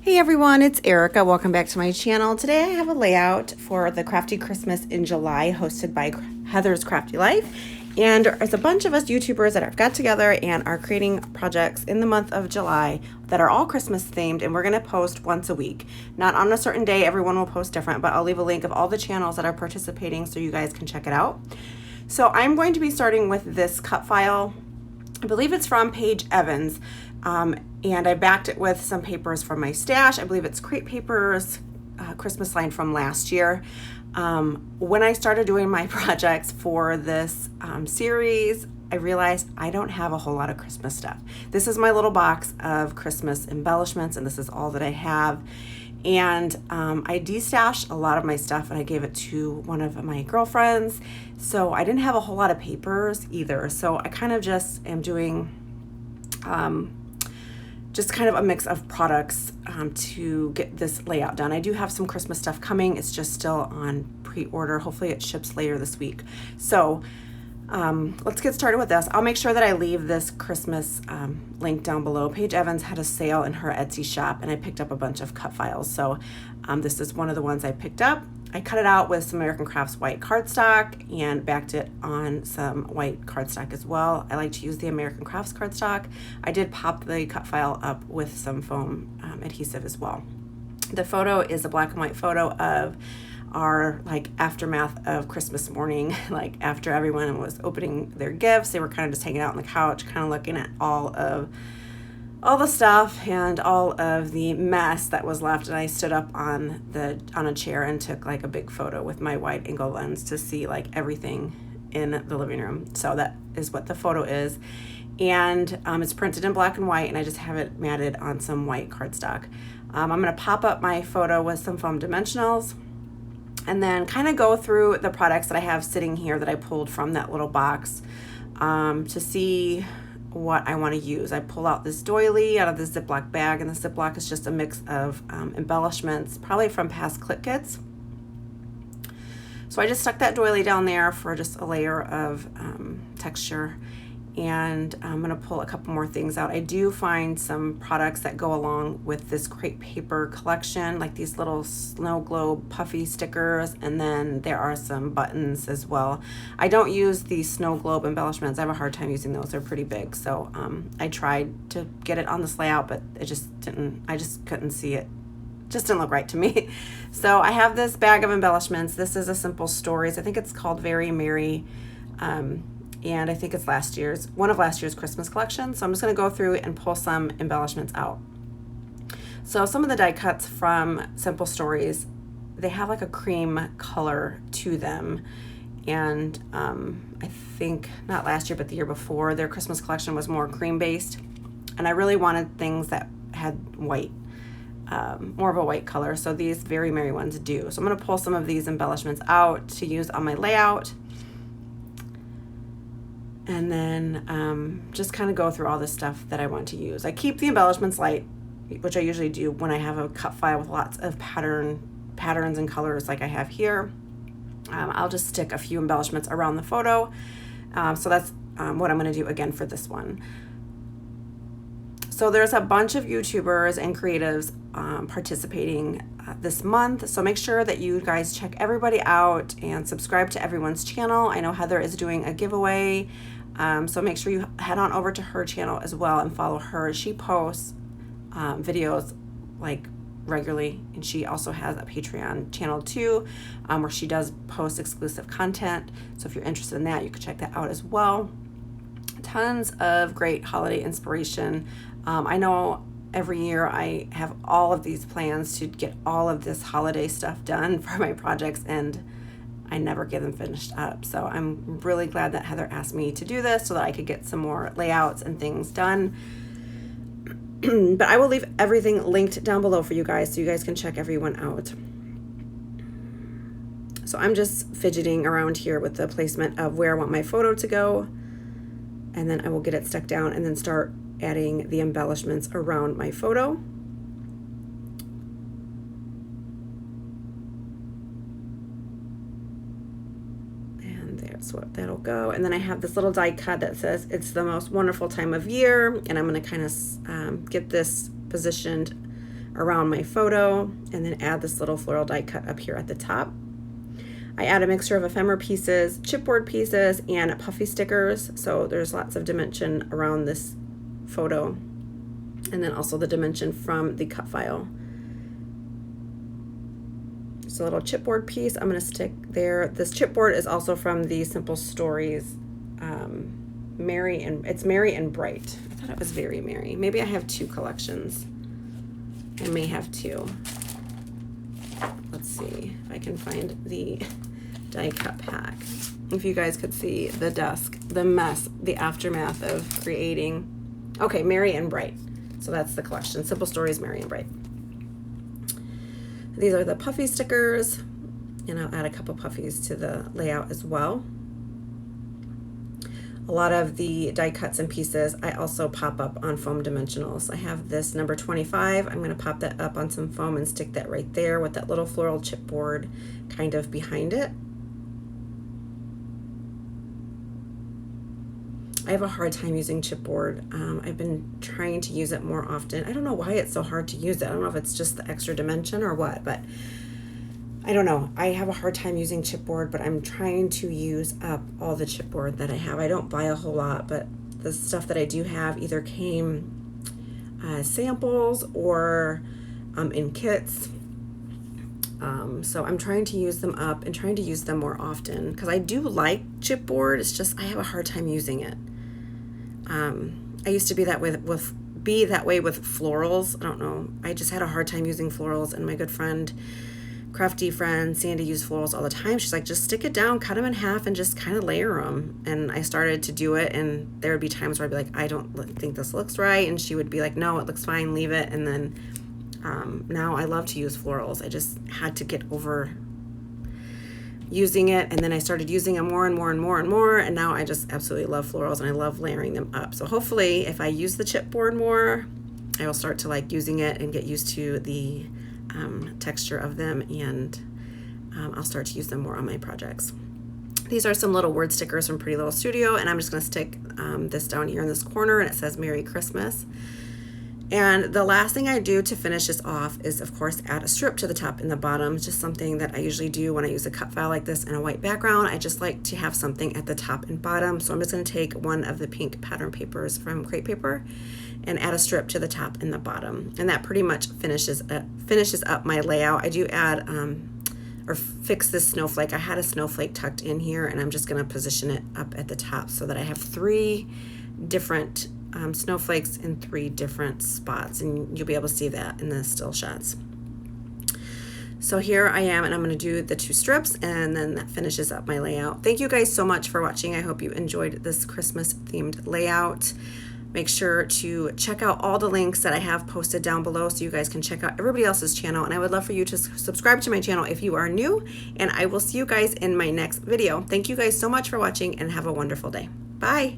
Hey everyone, it's Erica. Welcome back to my channel. Today I have a layout for the Crafty Christmas in July hosted by Heather's Crafty Life. And there's a bunch of us YouTubers that have got together and are creating projects in the month of July that are all Christmas themed, and we're going to post once a week. Not on a certain day, everyone will post different, but I'll leave a link of all the channels that are participating so you guys can check it out. So I'm going to be starting with this cut file. I believe it's from Paige Evans. And I backed it with some papers from my stash. I believe it's crepe papers, Christmas line from last year. When I started doing my projects for this series, I realized I don't have a whole lot of Christmas stuff. This is my little box of Christmas embellishments, and this is all that I have. And I destashed a lot of my stuff and I gave it to one of my girlfriends. So I didn't have a whole lot of papers either. So I kind of just am doing just kind of a mix of products to get this layout done. I do have some Christmas stuff coming. It's just still on pre-order. Hopefully it ships later this week. So let's get started with this. I'll make sure that I leave this Christmas link down below. Paige Evans had a sale in her Etsy shop and I picked up a bunch of cut files. So this is one of the ones I picked up. I cut it out with some American Crafts white cardstock and backed it on some white cardstock as well. I like to use the American Crafts cardstock. I did pop the cut file up with some foam adhesive as well. The photo is a black and white photo of our aftermath of Christmas morning, after everyone was opening their gifts. They were kind of just hanging out on the couch, kind of looking at all the stuff and all of the mess that was left, and I stood up on a chair and took a big photo with my wide angle lens to see everything in the living room. So that is what the photo is, and it's printed in black and white, and I just have it matted on some white cardstock. I'm going to pop up my photo with some foam dimensionals and then kind of go through the products that I have sitting here that I pulled from that little box to see what I want to use. I pull out this doily out of the Ziploc bag, and the Ziploc is just a mix of embellishments, probably from past clip kits. So I just stuck that doily down there for just a layer of texture, and I'm going to pull a couple more things out. I do find some products that go along with this crepe paper collection, like these little snow globe puffy stickers, and then there are some buttons as well. I don't use these snow globe embellishments. I have a hard time using those. They're pretty big. So I tried to get it on this layout, but it just didn't, I just couldn't see it. Just didn't look right to me. So I have this bag of embellishments. This is a Simple Stories. I think it's called Very Merry. And I think it's one of last year's Christmas collection. So I'm just going to go through and pull some embellishments out. So some of the die cuts from Simple Stories, they have a cream color to them. And I think not last year, but the year before, their Christmas collection was more cream based. And I really wanted things that had white, more of a white color. So these Very Merry ones do. So I'm going to pull some of these embellishments out to use on my layout. And then just kind of go through all the stuff that I want to use. I keep the embellishments light, which I usually do when I have a cut file with lots of patterns and colors like I have here. I'll just stick a few embellishments around the photo. So that's what I'm going to do again for this one. So there's a bunch of YouTubers and creatives participating this month. So make sure that you guys check everybody out and subscribe to everyone's channel. I know Heather is doing a giveaway. So make sure you head on over to her channel as well and follow her. She posts videos regularly, and she also has a Patreon channel too, where she does post exclusive content. So if you're interested in that, you can check that out as well. Tons of great holiday inspiration. I know every year I have all of these plans to get all of this holiday stuff done for my projects, and I never get them finished up. So I'm really glad that Heather asked me to do this so that I could get some more layouts and things done. But I will leave everything linked down below for you guys so you guys can check everyone out. So I'm just fidgeting around here with the placement of where I want my photo to go, and then I will get it stuck down and then start adding the embellishments around my photo. And there's what that'll go. And then I have this little die cut that says it's the most wonderful time of year, and I'm going to kind of get this positioned around my photo, and then add this little floral die cut up here at the top. I add a mixture of ephemera pieces, chipboard pieces, and puffy stickers, so there's lots of dimension around this photo, and then also the dimension from the cut file. Just a little chipboard piece I'm going to stick there. This chipboard is also from the Simple Stories Merry and Bright. I thought it was Very Merry. Maybe I have two collections. I may have two. Let's see if I can find the die cut pack. If you guys could see the desk, the mess, the aftermath of creating. Okay, Merry and Bright. So that's the collection. Simple Stories, Merry and Bright. These are the puffy stickers, and I'll add a couple puffies to the layout as well. A lot of the die cuts and pieces I also pop up on foam dimensionals. I have this number 25. I'm going to pop that up on some foam and stick that right there with that little floral chipboard kind of behind it. I have a hard time using chipboard. I've been trying to use it more often. I don't know why it's so hard to use it. I don't know if it's just the extra dimension or what, but I don't know. I have a hard time using chipboard, but I'm trying to use up all the chipboard that I have. I don't buy a whole lot, but the stuff that I do have either came samples or in kits. So I'm trying to use them up and trying to use them more often because I do like chipboard. It's just I have a hard time using it. I used to be that way with florals. I don't know. I just had a hard time using florals, and my good friend, Crafty friend Sandy, used florals all the time. She's like, just stick it down, cut them in half, and just kind of layer them. And I started to do it, and there would be times where I'd be like, I don't think this looks right, and she would be like, no, it looks fine, leave it. And then now I love to use florals. I just had to get over using it, and then I started using them more and more and more and more, and now I just absolutely love florals, and I love layering them up. So hopefully if I use the chipboard more, I will start to like using it and get used to the texture of them, and I'll start to use them more on my projects. These are some little word stickers from Pretty Little Studio, and I'm just going to stick this down here in this corner, and it says Merry Christmas. And the last thing I do to finish this off is, of course, add a strip to the top and the bottom. It's just something that I usually do when I use a cut file like this in a white background. I just like to have something at the top and bottom. So I'm just going to take one of the pink pattern papers from Crate Paper and add a strip to the top and the bottom. And that pretty much finishes up my layout. I do add or fix this snowflake. I had a snowflake tucked in here, and I'm just going to position it up at the top so that I have 3 different snowflakes in 3 different spots, and you'll be able to see that in the still shots. So here I am, and I'm going to do the 2 strips, and then that finishes up my layout. Thank you guys so much for watching. I hope you enjoyed this Christmas themed layout. Make sure to check out all the links that I have posted down below so you guys can check out everybody else's channel, and I would love for you to subscribe to my channel if you are new, and I will see you guys in my next video. Thank you guys so much for watching, and have a wonderful day. Bye.